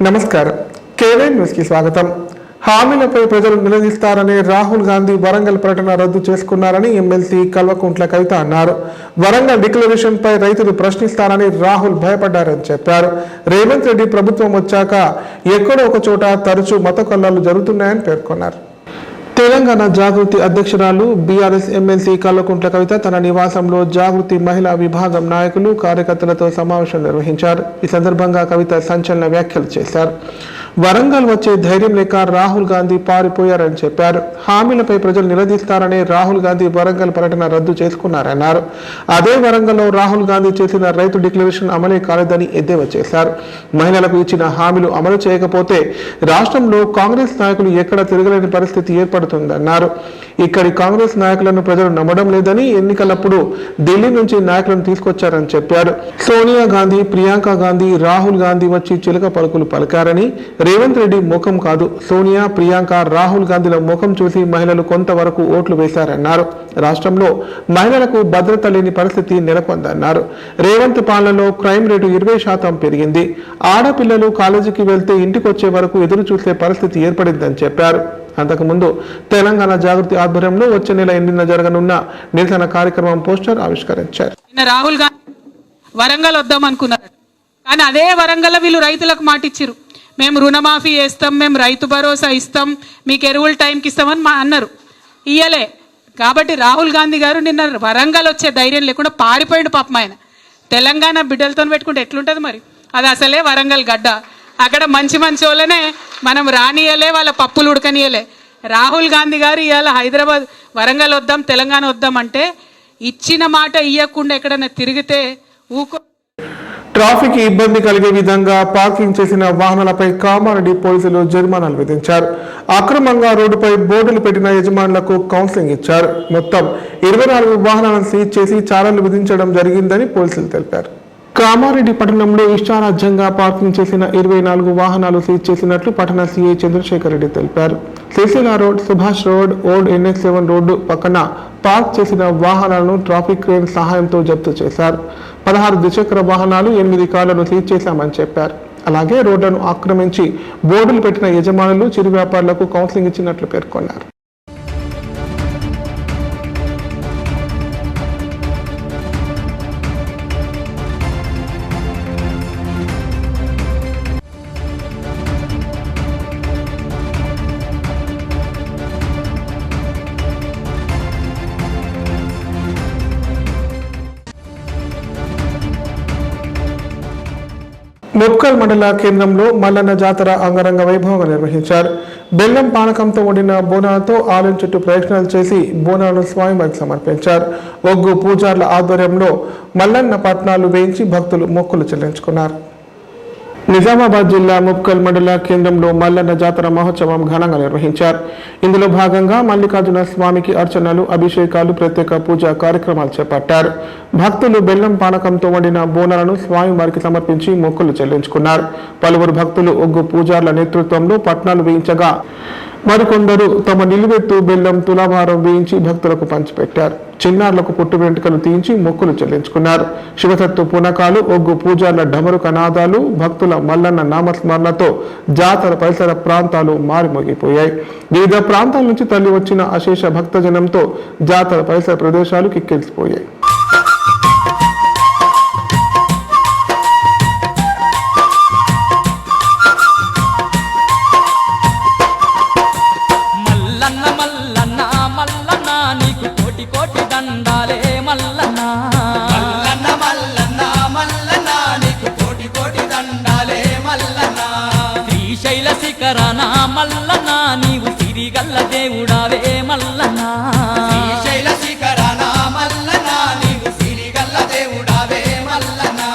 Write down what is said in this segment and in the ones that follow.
నమస్కారం. కేవైన్ న్యూస్ కి స్వాగతం. హామీలపై ప్రజలు నిలదీస్తారని రాహుల్ గాంధీ వరంగల్ పర్యటన రద్దు చేసుకున్నారని ఎమ్మెల్సీ కల్వకుంట్ల కవిత అన్నారు. వరంగల్ డిక్లరేషన్ పై రైతులు ప్రశ్నిస్తారని రాహుల్ భయపడ్డారని చెప్పారు. రేవంత్ రెడ్డి ప్రభుత్వం వచ్చాక ఎక్కడో ఒక చోట తరచూ మత కల్లాలు జరుగుతున్నాయని పేర్కొన్నారు. తెలంగాణ జాగృతి అధ్యక్షురాలు బీఆర్ఎస్ ఎమ్మెల్సీ కల్వకుంట్ల కవిత తన నివాసంలో జాగృతి మహిళా విభాగం నాయకులు కార్యకర్తలతో సమావేశం నిర్వహించారు. ఈ సందర్భంగా కవిత సంచలన వ్యాఖ్యలు చేశారు. వరంగల్ వచ్చే ధైర్యం లేక రాహుల్ గాంధీ పారిపోయారని చెప్పారు. హామీలపై ప్రజలు నిలదీస్తారని రాహుల్ గాంధీ వరంగల్ పర్యటన రద్దు చేసుకున్నారన్నారు. అదే వరంగల్లో రాహుల్ గాంధీ చేసిన రైతు డిక్లరేషన్ అమలే కాలేదని ఎద్దేవా చేశారు. మహిళలకు ఇచ్చిన హామీలు అమలు చేయకపోతే రాష్ట్రంలో కాంగ్రెస్ నాయకులు ఎక్కడ తిరగలేని పరిస్థితి ఏర్పడుతుందన్నారు. ఇక్కడి కాంగ్రెస్ నాయకులను ప్రజలు నమ్మడం లేదని ఎన్నికలప్పుడు ఢిల్లీ నుంచి నాయకులను తీసుకొచ్చారని చెప్పారు. సోనియా గాంధీ, ప్రియాంక గాంధీ, రాహుల్ గాంధీ వచ్చి చిలక పలుకులు పలికారని, రేవంత్ రెడ్డి ముఖం కాదు సోనియా, ప్రియాంక, రాహుల్ గాంధీల ముఖం చూసి మహిళలు కొంతవరకు ఓట్లు వేశారన్నారు. రాష్ట్రంలో మహిళలకు భద్రత లేని పరిస్థితి నెలకొందన్నారు. రేవంత్ పాలనలో క్రైమ్ రేటు 20% పెరిగింది. ఆడపిల్లలు కాలేజీకి వెళ్తే ఇంటికొచ్చే వరకు ఎదురు చూసే పరిస్థితి ఏర్పడిందని చెప్పారు. అంతకుముందు తెలంగాణ జాగృతి ఆధ్వర్యంలో వచ్చే నెల 8న జరగనున్న నిరసన కార్యక్రమం పోస్టర్ ఆవిష్కరించారు. రాహుల్ గాంధీ వరంగల్ వద్దాం అనుకున్నారు, కానీ అదే వరంగల్ వీళ్ళు రైతులకు మాటిచ్చారు. మేము రుణమాఫీ చేస్తాం, మేము రైతు భరోసా ఇస్తాం, మీకు ఎరువుల టైంకి ఇస్తామని అన్నారు. ఇయ్యలే. కాబట్టి రాహుల్ గాంధీ గారు నిన్న వరంగల్ వచ్చే ధైర్యం లేకుండా పారిపోయిండు పాపం. ఆయన తెలంగాణ బిడ్డలతో పెట్టుకుంటే ఎట్లుంటుంది మరి? అది అసలే వరంగల్ గడ్డ. అక్కడ మంచి మంచి వాళ్ళనే మనం రానియలే, వాళ్ళ పప్పులు ఉడకనియలే. రాహుల్ గాంధీ గారు ఇవాళ హైదరాబాద్ వరంగల్ వద్దాం, తెలంగాణ వద్దాం అంటే ఇచ్చిన మాట ఇయ్యకుండా ఎక్కడైనా తిరిగితే ఊకో. ట్రాఫిక్ ఇబ్బంది కలిగే విధంగా పార్కింగ్ చేసిన వాహనాలపై కామారెడ్డి పోలీసులు జరిమానాలు విధించారు. అక్రమంగా రోడ్డుపై బోర్డులు పెట్టిన యజమానులకు కౌన్సిలింగ్ ఇచ్చారు. మొత్తం 24 వాహనాలను సీజ్ చేసి చాలాలు విధించడం జరిగిందని పోలీసులు తెలిపారు. కామారెడ్డి పట్టణంలో ఇష్టారాజ్యంగా పార్కింగ్ చేసిన 24 వాహనాలు సీజ్ చేసినట్లు పట్టణ సీఐ చంద్రశేఖర్ రెడ్డి తెలిపారు. Sircilla road, Subhash road, old NX7 road పక్కన పార్క్ చేసిన వాహనాలను ట్రాఫిక్ క్రేన్ సహాయంతో జప్తు చేశారు. 16 ద్విచక్ర వాహనాలు, 8 కార్లను సీజ్ చేశామని చెప్పారు. అలాగే రోడ్లను ఆక్రమించి బోర్డులు పెట్టిన యజమానులు, చిరు వ్యాపారులకు కౌన్సిలింగ్ ఇచ్చినట్లు పేర్కొన్నారు. ముప్కల్ మండల కేంద్రంలో మల్లన్న జాతర అంగరంగ వైభవంగా నిర్వహించారు. బెల్లం పానకంతో వండిన బోనాలతో ఆలయం చుట్టూ ప్రదక్షిణలు చేసి బోనాలను స్వామివారికి సమర్పించారు. ఒగ్గు పూజార్ల ఆధ్వర్యంలో మల్లన్న పట్నాలు వేయించి భక్తులు మొక్కులు చెల్లించుకున్నారు. నిజామాబాద్ జిల్లా ముప్కల్ మండల కేంద్రంలో మల్లన్న జాతర మహోత్సవం ఘనంగా నిర్వహించారు. ఇందులో భాగంగా మల్లికార్జున స్వామికి అర్చనలు, అభిషేకాలు, ప్రత్యేక పూజా కార్యక్రమాలు చేపట్టారు. భక్తులు బెల్లం పానకంతో వండిన బోనాలను స్వామివారికి సమర్పించి మొక్కులు చెల్లించుకున్నారు. పలువురు భక్తులు ఒగ్గు పూజార్ల నేతృత్వంలో పట్నాలు వేయించగా మరికొందరు తమ నిలువెత్తు బెల్లం తులాభారం వేయించి భక్తులకు పంచిపెట్టారు. చిన్నారులకు పుట్టు వెంట్రుకలు తీయించి మొక్కులు చెల్లించుకున్నారు. శివసత్తు పునకాలు, ఒగ్గు పూజార్ల డమరుక నాదాలు, భక్తుల మల్లన్న నామస్మరణతో జాతర పరిసర ప్రాంతాలు మారిమోగిపోయాయి. వివిధ ప్రాంతాల నుంచి తల్లి వచ్చిన అశేష భక్తజనంతో జాతర పరిసర ప్రదేశాలు కిక్కిరిసిపోయాయి. మల్లన్నా నీవు సిరిగల్ల దేవుడావే మల్లన్నా, శ్రీశైల శిఖరాన మల్లన్నా నీవు సిరిగల్ల దేవుడావే మల్లన్నా.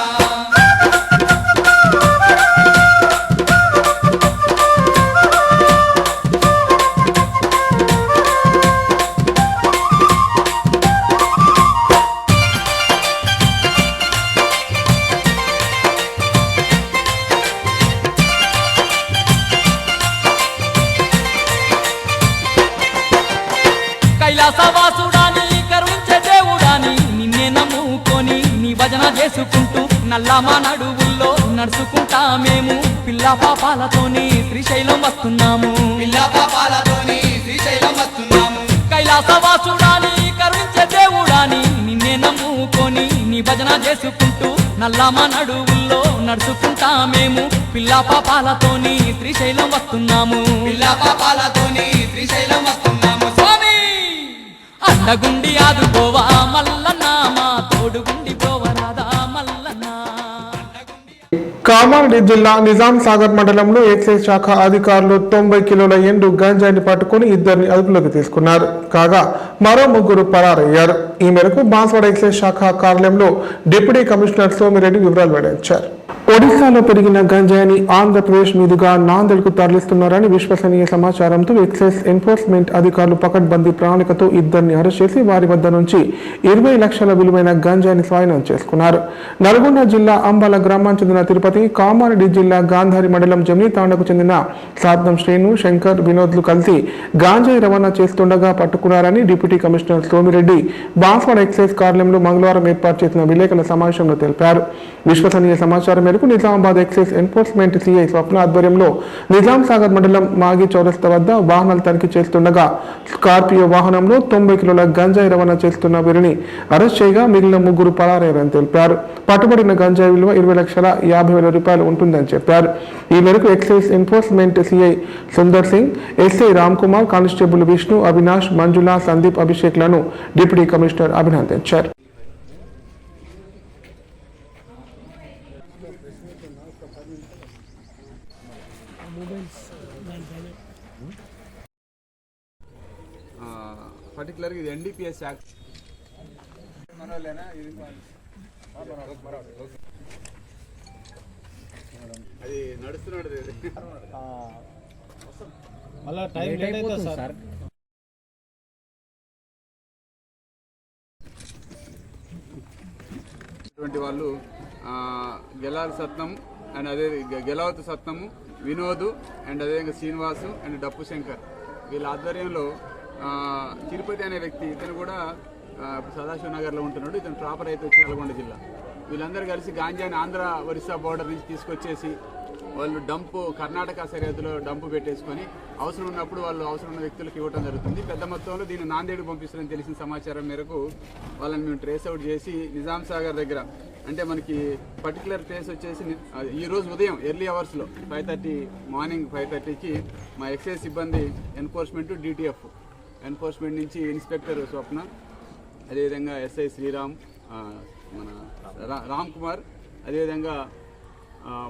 కైలాసవాసుడాని కరుణించే దేవుడాని నిన్నే నమ్ముకొని నీ భజన చేసుకుంటూ నల్లమ నడువుల్లో నడుచుకుంటా మేము పిల్ల పాపాలతోని శ్రీశైలం వస్తున్నాము పిల్ల పాపాలతోని శ్రీశైలం వస్తున్నాము కైలాసవాసుడాని కరుణించే దేవుడాని నిన్నే నమ్ముకొని నీ భజన చేసుకుంటూ నల్లమ నడువుల్లో నడుచుకుంటా మేము పిల్ల పాపాలతోని శ్రీశైలం వస్తున్నాము పిల్ల పాపాలతోని శ్రీశైలం వస్తున్నాము స్వామి అండగుండి ఆదుకోవా మల్లన్న మా తోడుగుండి పోవరాదా మల్లన్న కామారెడ్డి జిల్లా నిజాం సాగర్ మండలంలో ఎక్సైజ్ శాఖ అధికారులు 90 కిలోల ఎండు గంజాయిని పట్టుకుని ఇద్దరిని అదుపులోకి తీసుకున్నారు. కాగా మరో ముగ్గురు పరారయ్యారు. ఈ మేరకు బాన్స్వాడ ఎక్సైజ్ శాఖ కార్యాలయంలో డిప్యూటీ కమిషనర్ సోమిరెడ్డి వివరాలు వెల్లడించారు. ఒడిశాలో పెరిగిన గంజాయిని ఆంధ్రప్రదేశ్ మీదుగా నాందేడ్కు తరలిస్తున్నారని విశ్వసనీయ సమాచారంతో ఎక్సైజ్ ఎన్ఫోర్స్మెంట్ అధికారులు పకడ్బందీ ప్రణాళికతో ఇద్దరిని అరెస్ట్ చేసి వారి వద్ద నుంచి 20 లక్షల విలువైన గంజాయిని స్వాధీనం చేసుకున్నారు. నల్గొండ జిల్లా అంబాల గ్రామానికి చెందిన తిరుపతి, కామారెడ్డి జిల్లా గాంధారి మండలం జమ్నీ తాండకు చెందిన సాద్నం శ్రీను, శంకర్, వినోద్లు కలిసి గాంజాయి రవాణా చేస్తుండగా పట్టుకున్నారని deputy commissioner Somireddy Banswada excise కార్యాలయంలో మంగళవారం ఏర్పాటు చేసిన విలేకరుల సమావేశంలో తెలిపారు. విశ్వసనీయ సమాచారం మేరకు నిజామాబాద్ ఎక్సైజ్ ఎన్ఫోర్స్మెంట్ సిఐ స్వప్న ఆధ్వర్యంలో నిజాం సాగర్ మండలం మాగి చౌరస్తా వద్ద వాహనాలు తనిఖీ చేస్తుండగా స్కార్పియో వాహనంలో 90 కిలోల గంజాయి రవాణా చేస్తున్న వీరిని అరెస్ట్ చేయగా మిగిలిన ముగ్గురు పరారయ్యారని తెలిపారు. పట్టుబడిన గంజాయి విలువ 20,50,000 రూపాయలు ఉంటుందని చెప్పారు. ఈ మేరకు excise enforcement CI Sundar Singh, SI Ram Kumar, constable Vishnu, Avinash, Manjula, Sandeep, అభిషేక్లను డిప్యూటీ కమిషనర్ అభినందించారు. పర్టికులర్గా ఇది ఎన్డీపీఎస్ యాక్ట్ అది నడుస్తున్నాడు మళ్ళా టైం లేట్ అవుతుంది సార్. ఇటువంటి వాళ్ళు గెలాల్ సత్నం అండ్ అదే గెలావత్ సత్నము, వినోద్ అండ్ అదేవిధంగా శ్రీనివాసు అండ్ డప్పు శంకర్ వీళ్ళ ఆధ్వర్యంలో తిరుపతి అనే వ్యక్తి, ఇతను కూడా సదాశివ నగర్లో ఉంటున్నాడు. ఇతను ప్రాపర్ అయితే వచ్చి నల్గొండ జిల్లా. వీళ్ళందరూ కలిసి గాంజాని ఆంధ్ర ఒరిస్సా బోర్డర్ నుంచి తీసుకొచ్చేసి వాళ్ళు డంపు కర్ణాటక సరిహద్దులో డంపు పెట్టేసుకొని అవసరం ఉన్నప్పుడు వాళ్ళు అవసరం ఉన్న వ్యక్తులకు ఇవ్వడం జరుగుతుంది. పెద్ద మొత్తంలో దీన్ని నాందేడు పంపిస్తారని తెలిసిన సమాచారం మేరకు వాళ్ళని మేము ట్రేస్ అవుట్ చేసి నిజాం సాగర్ దగ్గర, అంటే మనకి పర్టికులర్ ప్లేస్ వచ్చేసి ఈరోజు ఉదయం ఎర్లీ అవర్స్లో 5:30 మార్నింగ్ 5:30కి మా ఎక్సైజ్ సిబ్బంది ఎన్ఫోర్స్మెంట్ డిటిఎఫ్ ఎన్ఫోర్స్మెంట్ నుంచి ఇన్స్పెక్టర్ స్వప్న, అదేవిధంగా ఎస్ఐ శ్రీరామ్, మన రామ్ కుమార్, అదేవిధంగా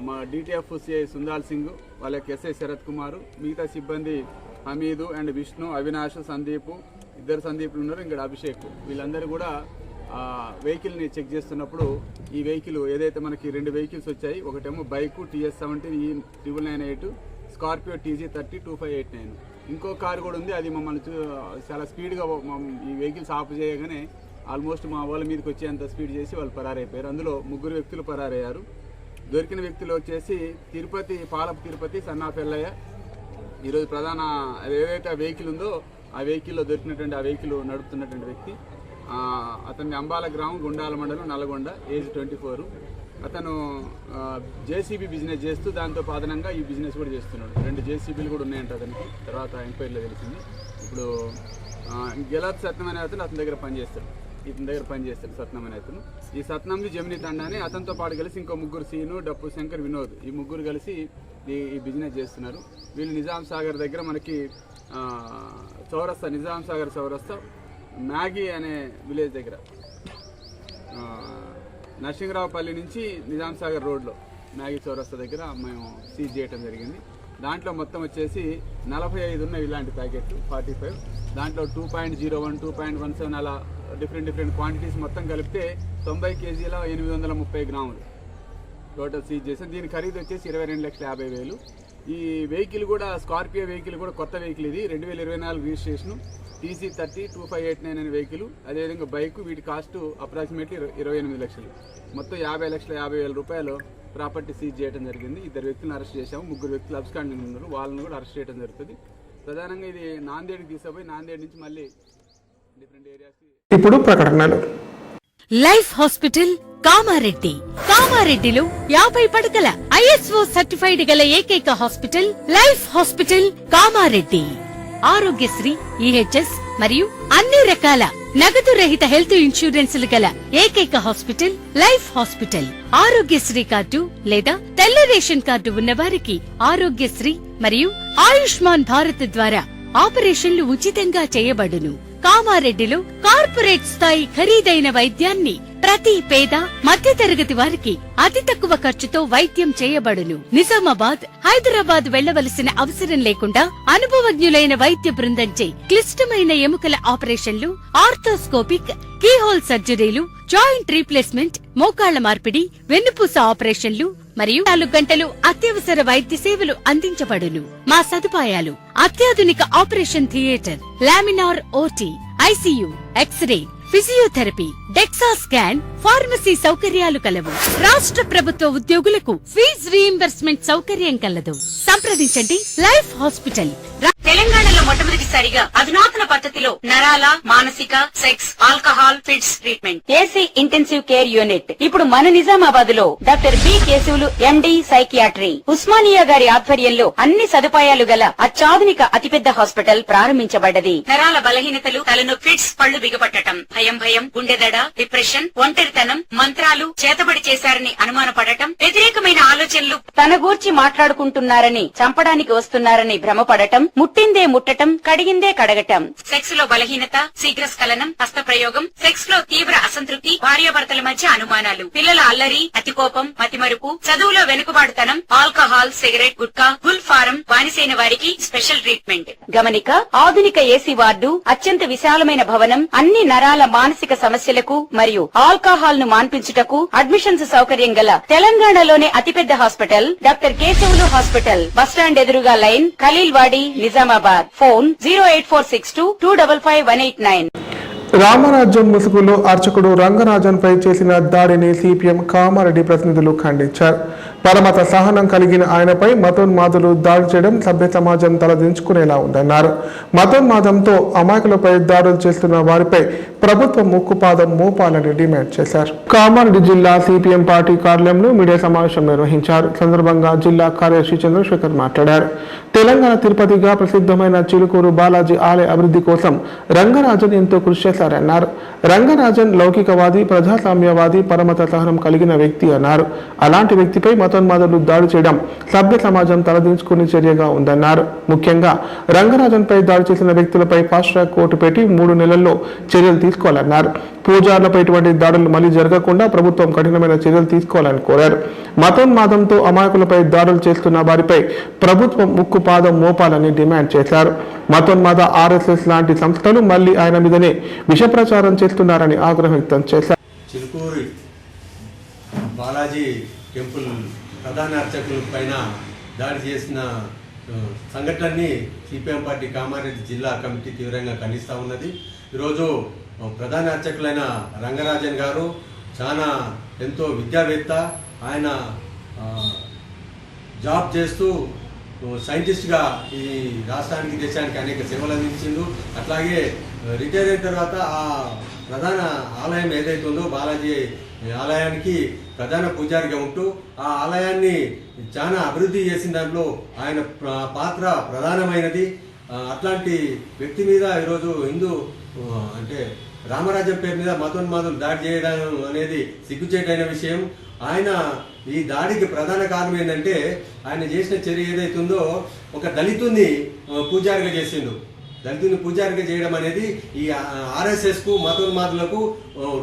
మా డిటిఎఫ్ సిఐ సుందాల్ సింగ్, వాళ్ళకి ఎస్ఐ శరత్ కుమార్, మిగతా సిబ్బంది హమీదు అండ్ విష్ణు, అవినాష్, సందీప్, ఇద్దరు సందీప్లు ఉన్నారు, ఇంకా అభిషేక్, వీళ్ళందరూ కూడా వెహికల్ని చెక్ చేస్తున్నప్పుడు ఈ వెహికల్ ఏదైతే మనకి 2 వెహికల్స్ వచ్చాయి, ఒకటేమో బైకు TS17E998, స్కార్పియో TG30 2589, ఇంకో కారు కూడా ఉంది. అది మమ్మల్ని చాలా స్పీడ్గా ఈ వెహికల్స్ ఆఫ్ చేయగానే ఆల్మోస్ట్ మా వాళ్ళ మీదకి వచ్చేంత స్పీడ్ చేసి వాళ్ళు పరారైపోయారు. అందులో 3 వ్యక్తులు పరారయ్యారు. దొరికిన వ్యక్తులు వచ్చేసి తిరుపతి, పాలపు తిరుపతి, సన్నాఫ్ ఎల్లయ్య. ఈరోజు ప్రధాన ఏదైతే వెహికల్ ఉందో ఆ వెహికల్లో దొరికినటువంటి ఆ వెహికల్ నడుపుతున్నటువంటి వ్యక్తి అతన్ని అంబాల గ్రామం, గుండాల మండలం, నల్గొండ, ఏజ్ 24. అతను జేసీబీ బిజినెస్ చేస్తూ దాంతో పాదనంగా ఈ బిజినెస్ కూడా చేస్తున్నాడు. 2 జేసీబీలు కూడా ఉన్నాయంట అతనికి, తర్వాత ఎంక్వైరీలో తెలిసింది. ఇప్పుడు గెలాత్ సత్నం అనే అతను అతని దగ్గర పనిచేస్తాడు, సత్నం అనే అతను. ఈ సత్నంది జమినీ తండాని, అతనితో పాటు కలిసి ఇంకో 3 సీను, డప్పు శంకర్, వినోద్, ఈ 3 కలిసి ఈ బిజినెస్ చేస్తున్నారు. వీళ్ళు నిజాం సాగర్ దగ్గర మనకి చౌరస్తా, నిజాం సాగర్ చౌరస్తా మ్యాగీ అనే విలేజ్ దగ్గర నరసింహరావుపల్లి నుంచి నిజాం సాగర్ రోడ్లో మ్యాగీ చౌరస్తా దగ్గర మేము సీజ్ చేయడం జరిగింది. దాంట్లో మొత్తం వచ్చేసి 45 ఉన్నాయి ఇలాంటి ప్యాకెట్లు, 45. దాంట్లో 2.01, 2.17 అలా డిఫరెంట్ క్వాంటిటీస్ మొత్తం కలిపితే 90 కేజీల 830 గ్రాములు టోటల్ సీజ్ చేసాం. దీని ఖరీదు వచ్చేసి 22,50,000. ఈ వెహికల్ కూడా స్కార్పియో వెహికల్ కూడా కొత్త వెహికల్, ఇది 2024 రిజిస్ట్రేషన్, TC30 2589 అనే వెహికల్. అదేవిధంగా బైక్, వీటి కాస్ట్ అప్రాక్సిమేట్లీ 28 లక్షలు. మొత్తం 50,50,000 రూపాయలు ప్రాపర్టీ సీజ్ చేయడం జరిగింది. 2 వ్యక్తులను అరెస్ట్ చేశాము. 3 వ్యక్తులు అబ్స్కాండింగ్ ఉన్నారు, వాళ్ళని కూడా అరెస్ట్ చేయడం జరుగుతుంది. ప్రధానంగా ఇది నాందేడ్కి తీసుకుపోయి నాందేడ్ నుంచి మళ్ళీ డిఫరెంట్ ఏరియాస్కి. ఇప్పుడు ప్రకటనలు. Life hospital Kamareddy. కామారెడ్డిలో 50 పడకల ISO సర్టిఫైడ్ గల ఏకైక hospital life hospital Kamareddy. Aarogyasri, EHS మరియు అన్ని రకాల నగదు రహిత హెల్త్ ఇన్సూరెన్సులు గల ఏకైక hospital life hospital. Aarogyasri card లేదా తెల్ల రేషన్ కార్డు ఉన్నవారికి ఆరోగ్యశ్రీ మరియు ఆయుష్మాన్ భారత్ ద్వారా ఆపరేషన్లు ఉచితంగా చేయబడును. కామారెడ్డిలో కార్పొరేట్ స్థాయి ఖరీదైన వైద్యాన్ని ప్రతి పేద మధ్యతరగతి వారికి అతి తక్కువ ఖర్చుతో వైద్యం చేయబడును. నిజామాబాద్, హైదరాబాద్ వెళ్లవలసిన అవసరం లేకుండా అనుభవజ్ఞులైన వైద్య బృందంచే క్లిష్టమైన ఎముకల ఆపరేషన్లు, ఆర్థోస్కోపిక్, కీహోల్ సర్జరీలు, జాయింట్ రీప్లేస్మెంట్, మోకాళ్ల మార్పిడి, వెన్నుపూస ఆపరేషన్లు మరియు 4 గంటలు అత్యవసర వైద్య సేవలు అందించబడును. మా సదుపాయాలు: అత్యాధునిక operation theatre, laminar OT, ICU, x-ray, physiotherapy, DEXA scan, pharmacy సౌకర్యాలు కలవు. రాష్ట్ర ప్రభుత్వ ఉద్యోగులకు ఫీజు రీయింబర్స్మెంట్ సౌకర్యం కలదు. సంప్రదించండి లైఫ్ హాస్పిటల్. తెలంగాణలో మొట్టమొదటిసారిగా అధునాతన పద్ధతిలో నరాల, మానసిక, sex, alcohol, fits treatment, AC intensive care unit ఇప్పుడు మన నిజామాబాద్ లో doctor B Keshavulu MD psychiatry, Osmania గారి ఆధ్వర్యంలో అన్ని సదుపాయాలు గల అత్యాధునిక అతిపెద్ద హాస్పిటల్ ప్రారంభించబడ్డది. నరాల బలహీనతలు, తలనొప్పి, ఫిట్స్, పళ్లు బిగపట్టడం, భయం, గుండెదడ, డిప్రెషన్, ఒంటరితనం, మంత్రాలు చేతబడి చేశారని అనుమానపడటం, వ్యతిరేకమైన ఆలోచనలు, తన గూర్చి మాట్లాడుకుంటున్నారని, చంపడానికి వస్తున్నారని భ్రమపడటం, ముట్టిందే ముట్టటం, కడిగిందే కడగటం, సెక్స్ లో బలహీనత, శీఘ్రస్ఖలనం, హస్తప్రయోగం, సెక్స్ లో తీవ్ర అసంతృప్తి, భార్యాభర్తల మధ్య అనుమానాలు, పిల్లల అల్లరి, అతికోపం, మతిమరుపు, చదువులో వెనుకబాటుతనం, alcohol, cigarette, gutka, Gul form బానిసైన వారికి స్పెషల్ ట్రీట్మెంట్. గమనిక: ఆధునిక ఏసీ వార్డు, అత్యంత విశాలమైన భవనం, అన్ని నరాల మానసిక సమస్యలకు మరియు ఆల్కహాల్ ను మాన్పించుటకు అడ్మిషన్స్ సౌకర్యం గల తెలంగాణలోనే అతిపెద్ద hospital doctor Keshavulu hospital. Bus stand ఎదురుగా లైన్, ఖలీల్వాడి, నిజామాబాద్. ఫోన్ 08462255189. రామరాజ్యం ముసుగులో అర్చకుడు రంగరాజన్పై చేసిన దాడిని CPM కామారెడ్డి ప్రతినిధులు ఖండించారు. పరమత సహనం కలిగిన ఆయనపై మతోన్మాదులు దాడి చేయడం సభ్య సమాజం తలదించుకునేలా ఉందన్నారు. మతోన్మాదంతో అమాయకులపై దాడులు చేస్తున్న వారిపై ప్రభుత్వం ముక్కుపాదం మోపాలని డిమాండ్ చేశారు. కామారెడ్డి జిల్లా CPM పార్టీ కార్యాలయంలో మీడియా సమావేశం నిర్వహించారు. సందర్భంగా జిల్లా కార్యదర్శి చంద్రశేఖర్ మాట్లాడారు. తెలంగాణ తిరుపతిగా ప్రసిద్ధమైన చిలుకూరు బాలాజీ ఆలయ అభివృద్ధి కోసం రంగరాజన్ ఎంతో కృషి చేశారన్నారు. రంగరాజన్ లౌకికవాది, ప్రజాస్వామ్యవాది, పరమత సహనం కలిగిన వ్యక్తి అన్నారు. అలాంటి వ్యక్తిపై మతోన్మాదులు దాడి చేయడం సభ్య సమాజం తలదించుకునే చర్యగా ఉందన్నారు. ముఖ్యంగా రంగరాజన్పై దాడి చేసిన వ్యక్తులపై ఫాస్ట్ ట్రాక్ కోర్టు పెట్టి 3 నెలల్లో చర్యలు తీసుకోవాలన్నారు. పూజార్లపై ఇటువంటి దాడులు మళ్లీ జరగకుండా ప్రభుత్వం కఠినమైన చర్యలు తీసుకోవాలని కోరారు. మతోన్మాదంతో అమాయకులపై దాడులు చేస్తున్న వారిపై ప్రభుత్వం ముక్కుపాదం మోపాలని డిమాండ్ చేశారు. మతోన్మాద RSS లాంటి సంస్థలు మళ్లీ ఆయన మీదనే విష ప్రచారం చేస్తున్నారని ఆగ్రహం వ్యక్తం చేశారు. చిలుకూరి బాలాజీ టెంపుల్ ప్రధాన అర్చకుల పైన దాడి చేసిన సంఘటనని CPM పార్టీ కామారెడ్డి జిల్లా కమిటీ తీవ్రంగా ఖండిస్తూ ఉన్నది. ఈరోజు ప్రధాన అర్చకులైన రంగరాజన్ గారు చాలా ఎంతో విద్యావేత్త. ఆయన జాబ్ చేస్తూ సైంటిస్ట్గా ఈ రాష్ట్రానికి, దేశానికి అనేక సేవలు అందించిండు. అట్లాగే రిటైర్ అయిన తర్వాత ఆ ప్రధాన ఆలయం ఏదైతే ఉందో బాలాజీ ఆలయానికి ప్రధాన పూజారిగా ఉంటూ ఆ ఆలయాన్ని చాలా అభివృద్ధి చేసిన దాంట్లో ఆయన పాత్ర ప్రధానమైనది. అట్లాంటి వ్యక్తి మీద ఈరోజు హిందూ అంటే రామరాజ్యం పేరు మీద మతోన్మాదులు దాడి చేయడం అనేది సిగ్గుచేటైన విషయం. ఆయన ఈ దాడికి ప్రధాన కారణం ఏంటంటే ఆయన చేసిన చర్య ఏదైతే ఉందో ఒక దళితుని పూజారిగా చేసిండు. దళితుని పూజారిగా చేయడం అనేది ఈ RSSకు మతోన్మాదులకు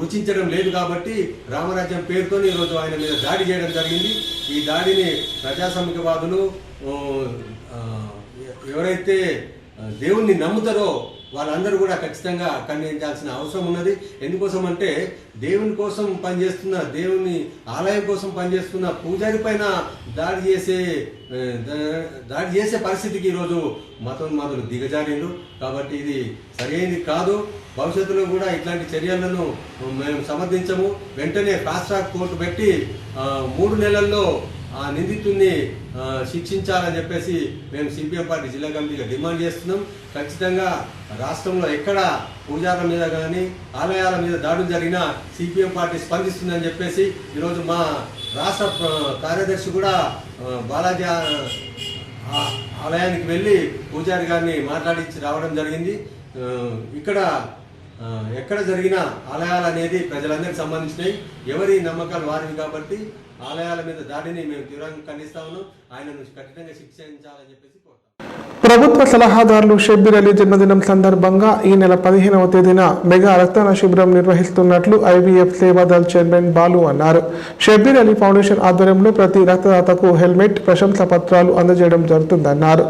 రుచించడం లేదు. కాబట్టి రామరాజ్యం పేరుతో ఈరోజు ఆయన మీద దాడి చేయడం జరిగింది. ఈ దాడిని ప్రజాస్వామికవాదులు ఎవరైతే దేవుణ్ణి నమ్ముతారో వాళ్ళందరూ కూడా ఖచ్చితంగా ఖండించాల్సిన అవసరం ఉన్నది. ఎందుకోసం అంటే దేవుని కోసం పనిచేస్తున్న, దేవుని ఆలయం కోసం పనిచేస్తున్న పూజారి పైన దాడి చేసే పరిస్థితికి ఈరోజు మతోన్మాదులు దిగజారిండు. కాబట్టి ఇది సరైనది కాదు. భవిష్యత్తులో కూడా ఇట్లాంటి చర్యలను మేము సమర్థించము. వెంటనే ఫాస్ట్ ట్రాక్ కోర్టు పెట్టి 3 నెలల్లో ఆ నిందితుడిని శిక్షించాలని చెప్పేసి మేము సిపిఎం పార్టీ జిల్లా కమిటీగా డిమాండ్ చేస్తున్నాం. ఖచ్చితంగా రాష్ట్రంలో ఎక్కడ పూజారుల మీద కానీ ఆలయాల మీద దాడులు జరిగినా సిపిఎం పార్టీ స్పందిస్తుందని చెప్పేసి ఈరోజు మా రాష్ట్ర కార్యదర్శి కూడా బాలాజీ ఆలయానికి వెళ్ళి పూజారి గారిని మాట్లాడించి రావడం జరిగింది. ఇక్కడ ఎక్కడ జరిగిన ఆలయాలు అనేది ప్రజలందరికీ సంబంధించినవి, ఎవరి నమ్మకాలు వారివి కాబట్టి ఆలయాల మీద దాడిని మేము తీవ్రంగా ఖండిస్తా ఉన్నాం. ఆయనను కఠినంగా శిక్షించాలని చెప్పేసి కోరుతాం. ప్రభుత్వ సలహాదారులు షబ్బీర్ అలీ జన్మదినం సందర్భంగా ఈ నెల 15వ తేదీన మెగా రక్తదాన శిబిరం నిర్వహిస్తున్నట్లు ఐవీఎఫ్ సేవాదళ్ చైర్మన్ బాలు అన్నారు. షబ్బీర్ అలీ ఫౌండేషన్ ఆధ్వర్యంలో ప్రతి రక్తదాతకు హెల్మెట్, ప్రశంసా పత్రాలు అందజేయడం జరుగుతుందన్నారు.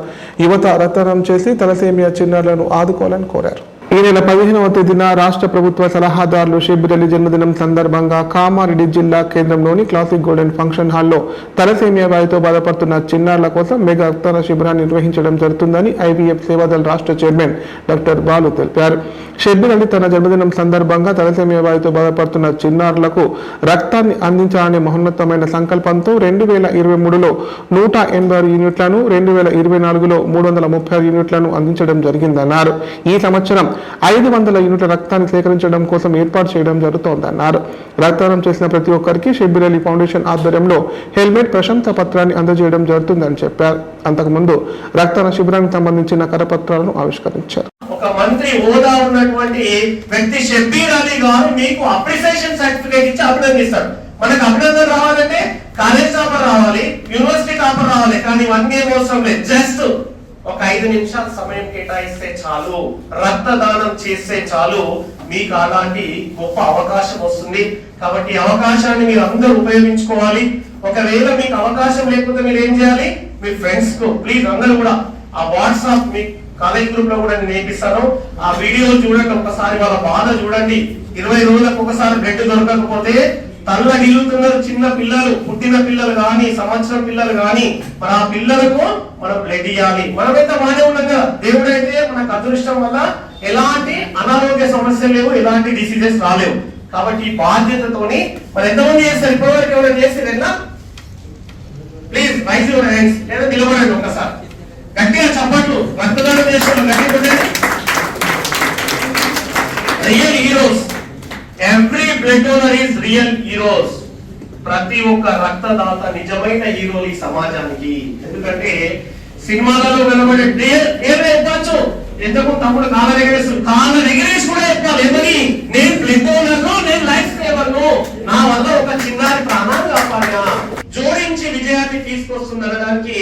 యువత రక్తదానం చేసి తలసేమియా చిన్నారులను ఆదుకోవాలని కోరారు. ఈ నెల 15వ తేదీన రాష్ట్ర ప్రభుత్వ సలహాదారులు షబ్బీర్ అలీ జన్మదినం సందర్భంగా కామారెడ్డి జిల్లా కేంద్రంలోని క్లాసిక్ గోల్డెన్ ఫంక్షన్ హాల్లో తలసేమియా వ్యాధితో బాధపడుతున్న చిన్నారుల కోసం మెగా రక్తదాన శిబిరాన్ని నిర్వహించడం జరుగుతుందని ఐవీఎఫ్ సేవాదళ్ రాష్ట్ర చైర్మన్ డాక్టర్ బాలు తెలిపారు. షబ్బీర్ అలీ తన జన్మదినం సందర్భంగా తలసేమియా వ్యాధితో బాధపడుతున్న చిన్నారులకు రక్తాన్ని అందించాలనే మహోన్నతమైన సంకల్పంతో 2023లో 186 యూనిట్లను, 2024లో 336 యూనిట్లను అందించడం జరిగిందన్నారు. ఈ సంవత్సరం 500 యూనిట్ల రక్తాన్ని సేకరించడం కోసం ఏర్పాటు చేయడం జరుగుతోందన్నారు. రక్తదానం చేసిన ప్రతి ఒక్కరికి షబ్బీర్ అలీ ఫౌండేషన్ ఆధ్వర్యంలో హెల్మెట్, ప్రశంసా పత్రాన్ని అందజేయడం జరుగుతుందని చెప్పారు. అంతకుముందు రక్తదాన శిబిరానికి సంబంధించిన కరపత్రాలను ఆవిష్కరించారు. ఒక మంత్రి హోదా ఉన్నటువంటి వ్యక్తి షబ్బీర్ అలీ గారు మీకు అప్రిసియేషన్ సర్టిఫికేట్ ఇచ్చి అభినందిస్తారు. మనకు అభినందన రావాలంటే కాలేజ్ టాపర్ రావాలి, యూనివర్సిటీ టాపర్ రావాలి, కానీ ఇవన్నీ అవసరం లేదు. జస్ట్ ఒక 5 నిమిషాల సమయం కేటాయిస్తే చాలు, రక్తదానం చేస్తే చాలు, మీకు అలాంటి గొప్ప అవకాశం వస్తుంది. కాబట్టి ఈ అవకాశాన్ని మీరు అందరూ ఉపయోగించుకోవాలి. ఒకవేళ మీకు అవకాశం లేకపోతే మీరు ఏం చేయాలి, మీ ఫ్రెండ్స్ కు ప్లీజ్ అందరూ కూడా ఆ వాట్సాప్ మీ కాలేజ్ గ్రూప్ లో కూడా నేను నేర్పిస్తాను, ఆ వీడియో చూడండి, ఒకసారి వాళ్ళ బాధ చూడండి. 20 రోజులకు ఒకసారి బ్లడ్ దొరకకపోతే తల్ల నిలుతున్నారు చిన్న పిల్లలు, పుట్టిన పిల్లలు కానీ, సంవత్సరం పిల్లలు కానీ, మరి ఆ పిల్లలకు మనం బ్లడ్ ఇవ్వాలి. మనమైతే బాగానే ఉన్నాం కదా, దేవుడైతే మనకు అదృష్టం వల్ల ఎలాంటి అనారోగ్య సమస్యలు లేవు, ఎలాంటి డిసీజెస్ రాలేవు. కాబట్టి ఈ బాధ్యతతోని మరి ఎంతమంది చేస్తారు, ఇప్పటివరకు ఎవరైనా చేసేదన్నా ప్లీజ్ రైజ్ యువర్ హ్యాండ్స్, లేదా నిలబడండి ఒకసారి గట్టిగా చప్పట్లు. రక్తదానం చేస్తున్నారు గట్టిగా. Real heroes, every blood donor is real heroes. ప్రతి ఒక్క రక్తదాత నిజమైన హీరోలు ఈ సమాజానికి. ఎందుకంటే సినిమాలలో వెలువడే ఏదో చెప్పచ్చు, ఎందుకు తమ్ముడు కాళ్ళ ఎగరేసి కూడా చెప్పాలి. ఏమని, నేను బ్లడ్ డోనర్ను, నేను లైఫ్ సేవర్ను, నా వల్ల ఒక చిన్నారి ప్రాణాలు కాపాడినా, జోడించి విజయాన్ని తీసుకొస్తుందనడానికి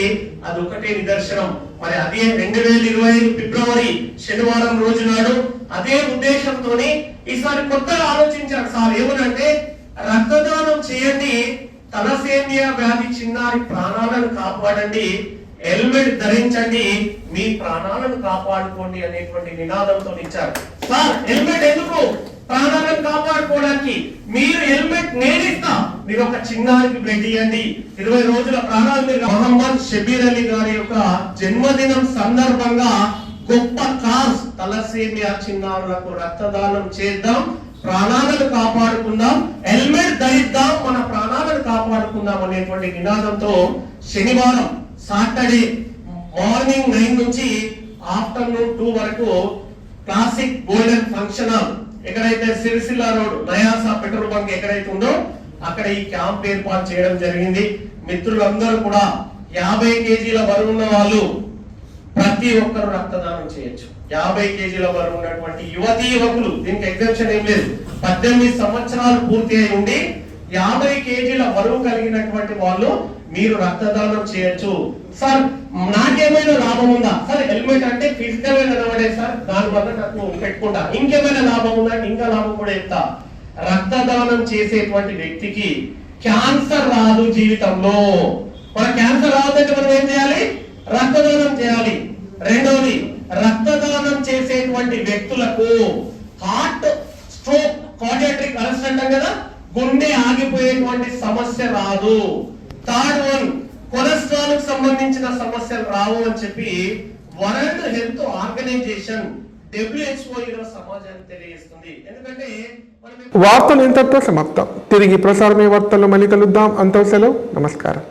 అది ఒకటే నిదర్శనం. మరి అదే 2025 ఫిబ్రవరి శనివారం రోజు నాడు అదే ఉద్దేశంతోనే ఈసారి కొత్తగా ఆలోచించారు సార్. ఏమనంటే రక్తదానం చేయండి, తలసేమియా వ్యాధి చిన్నారి ప్రాణాలను కాపాడండి, హెల్మెట్ ధరించండి, మీ ప్రాణాలను కాపాడుకోండి అనేటువంటి నినాదంతో ఇచ్చారు. సార్ హెల్మెట్ ఎందుకు? ప్రాణాలను కాపాడుకోవడానికి. మీరు హెల్మెట్ నేనిస్తా, మీరు ఒక చిన్నారికి బ్లడ్ ఇవ్వండి, 20 రోజుల ప్రాణాలు మీరు. మహమ్మద్ షబ్బీర్ అలీ గారి యొక్క జన్మదినం సందర్భంగా గొప్ప కాజ్, తలసేమియా చిన్నారులకు రక్తదానం చేద్దాం, ప్రాణాలను కాపాడుకుందాం, హెల్మెట్ ధరిద్దాం, మన ప్రాణాలను కాపాడుకుందాం అనేటువంటి నినాదంతో శనివారం సాటర్డే మార్నింగ్ 9 నుంచి ఆఫ్టర్నూన్ 2 వరకు క్లాసిక్ గోల్డెన్ ఫంక్షన్ హాల్, ఎక్కడైతే Sircilla road Nayasa petrol bunk ఎక్కడైతే ఉందో అక్కడ ఈ క్యాంప్ ఏర్పాటు చేయడం జరిగింది. మిత్రులందరూ కూడా 50 కేజీల బరువు ఉన్న వాళ్ళు ప్రతి ఒక్కరు రక్తదానం చేయొచ్చు. 50 కేజీల బరువు ఉన్నటువంటి యువతీ యువకులు, దీనికి ఎగ్జామ్షన్ ఏం లేదు, 18 సంవత్సరాలు పూర్తి అయి ఉండి 50 కేజీల బరువు కలిగినటువంటి వాళ్ళు మీరు రక్తదానం చేయొచ్చు. సార్ నాకేమైనా లాభం ఉందా? సార్ హెల్మెట్ అంటే ఫిజికల్ గా కనబడే సార్, దాని వల్ల నాకు పెట్టుకుంటా. ఇంకేమైనా లాభం ఉందా? ఇంకా లాభం కూడా చెప్తా. రక్తదానం చేసేటువంటి వ్యక్తికి క్యాన్సర్ రాదు జీవితంలో. మన క్యాన్సర్ రావద్దంటే మనం ఏం చేయాలి? రక్తదానం చేయాలి. రెండోది, రక్తదానం చేసేటువంటి వ్యక్తులకు హార్ట్ స్ట్రోక్, కార్డియాక్ అరెస్ట్ అంటాం కదా, గుండె ఆగిపోయేటువంటి సమస్య రాదు. థర్డ్ వన్, కొలెస్ట్రాల్ కు సంబంధించిన సమస్యలు రావు అని చెప్పి వరల్డ్ హెల్త్ ఆర్గనైజేషన్ WHO ఈరోజు సమాజానికి తెలియజేస్తుంది. ఎందుకంటే వార్తలు ఇంతటితో సమాప్తం. తిరిగి ప్రసారమే వార్తల్లో మళ్ళీ కలుద్దాం. అంతవరకు సెలవు. నమస్కారం.